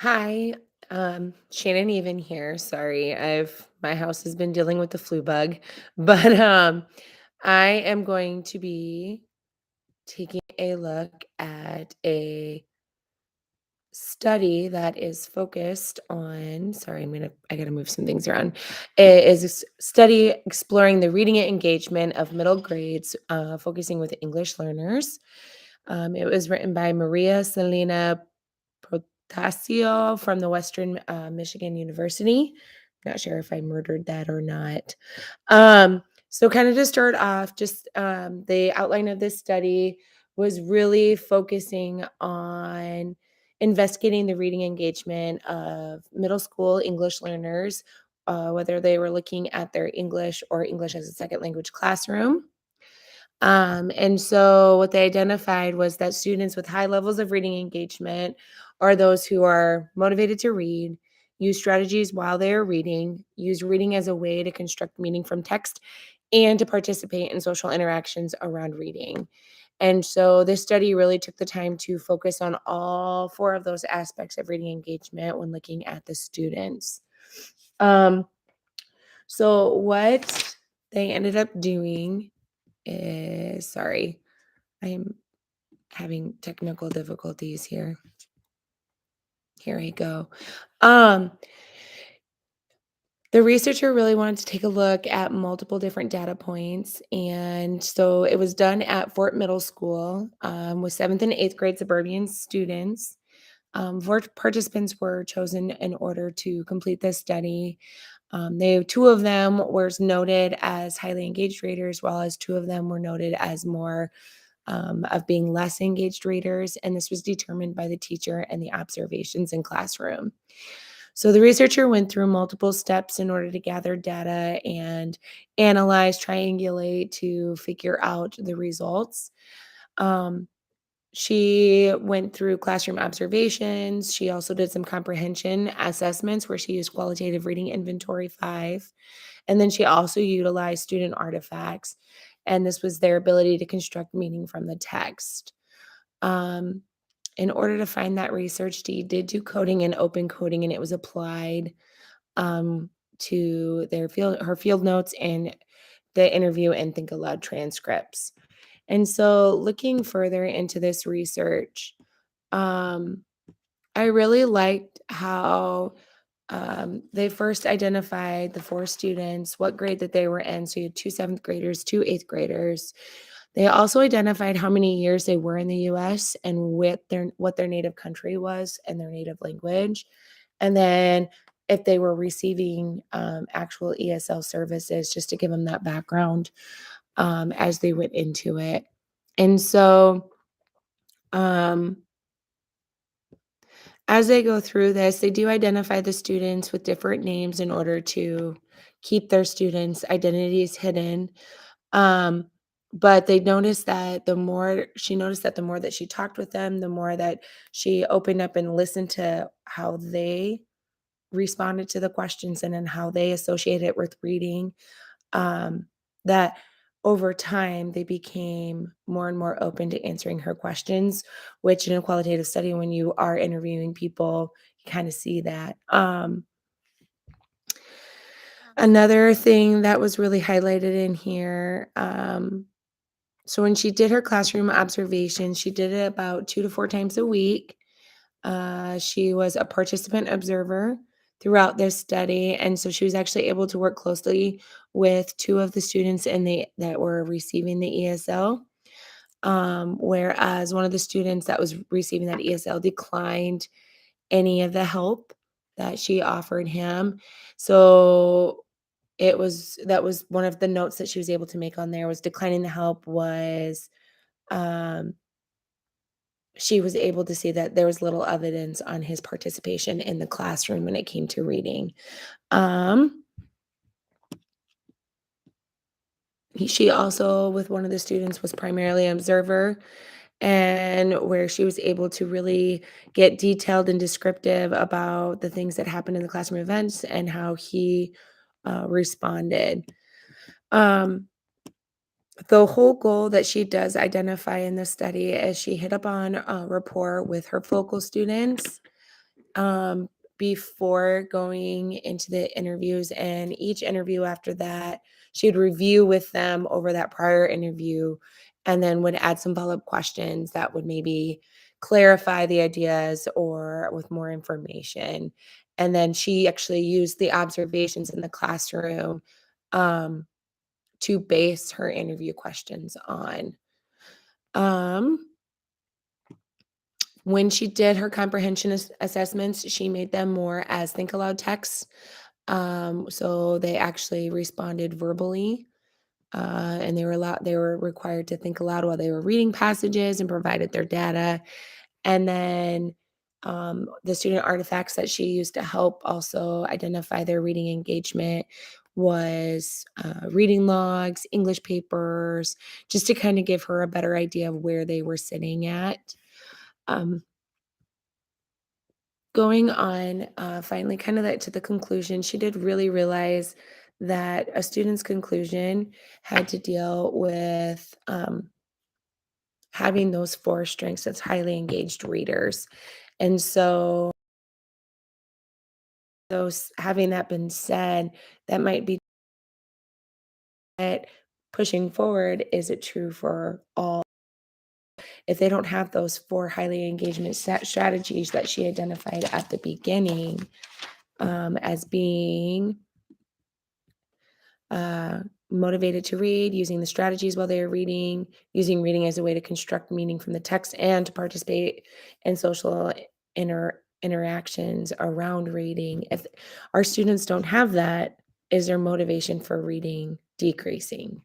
Hi, Shannon Even here. Sorry, my house has been dealing with the flu bug, but I am going to be taking a look at a study that is focused on. Sorry, I gotta move some things around. It is a study exploring the reading engagement of middle grades, focusing with English learners. It was written by Maria Selena Protasio from the Western Michigan University. Not sure if I murdered that or not. So kind of to start off, just the outline of this study was really focusing on investigating the reading engagement of middle school English learners, whether they were looking at their English or English as a second language classroom. And so what they identified was that students with high levels of reading engagement are those who are motivated to read, use strategies while they are reading, use reading as a way to construct meaning from text, and to participate in social interactions around reading. And so this study really took the time to focus on all four of those aspects of reading engagement when looking at the students. Um, so what they ended up doing is, sorry, I am having technical difficulties here. Here we go. Um, the researcher really wanted to take a look at multiple different data points. And so it was done at Fort Middle School with seventh and eighth grade suburban students. Four participants were chosen in order to complete this study. Two of them were noted as highly engaged readers, while as two of them were noted as more of being less engaged readers, and this was determined by the teacher and the observations in classroom. So the researcher went through multiple steps in order to gather data and analyze, triangulate to figure out the results. Um, she went through classroom observations. She also did some comprehension assessments where she used qualitative reading inventory 5. And then she also utilized student artifacts, and this was their ability to construct meaning from the text. Um, in order to find that research, she did do coding and open coding, and it was applied um, to her field notes and the interview and think aloud transcripts. And so, looking further into this research, um, I really liked how they first identified the four students, what grade that they were in. So you had two seventh graders, two eighth graders. They also identified how many years they were in the US and what their native country was and their native language. And then if they were receiving actual ESL services, just to give them that background as they went into it. And so um, as they go through this, they do identify the students with different names in order to keep their students' identities hidden. Um, but they noticed that she noticed that the more that she talked with them, the more that she opened up and listened to how they responded to the questions and then how they associate it with reading, that over time they became more and more open to answering her questions, which in a qualitative study, when you are interviewing people, you kind of see that. Another thing that was really highlighted in here, so when she did her classroom observations, she did it about 2 to 4 times a week. She was a participant observer throughout this study, and so she was actually able to work closely with two of the students that were receiving the ESL. Whereas one of the students that was receiving that ESL declined any of the help that she offered him. So that was one of the notes that she was able to make on there, was declining the help was um she was able to see that there was little evidence on his participation in the classroom when it came to reading. Um, she also, with one of the students, was primarily an observer, and where she was able to really get detailed and descriptive about the things that happened in the classroom events and how he responded. Um, the whole goal that she does identify in this study is she hit up on rapport with her focal students. um, before going into the interviews, and each interview after that, she'd review with them over that prior interview and then would add some follow-up questions that would maybe clarify the ideas or with more information. And then she actually used the observations in the classroom, um, to base her interview questions on. Um, when she did her comprehension assessments, she made them more as think aloud texts. So they actually responded verbally, and they were required to think aloud while they were reading passages and provided their data. And then the student artifacts that she used to help also identify their reading engagement was reading logs, English papers, just to kind of give her a better idea of where they were sitting at. Um, Going on, finally, kind of to the conclusion, she did really realize that a student's conclusion had to deal with having those four strengths as highly engaged readers. And so, those having that been said, that might be it pushing forward. Is it true for all? If they don't have those four highly engagement strategies that she identified at the beginning as being uh, motivated to read, using the strategies while they are reading, using reading as a way to construct meaning from the text, and to participate in social interactions around reading. If our students don't have that, is their motivation for reading decreasing?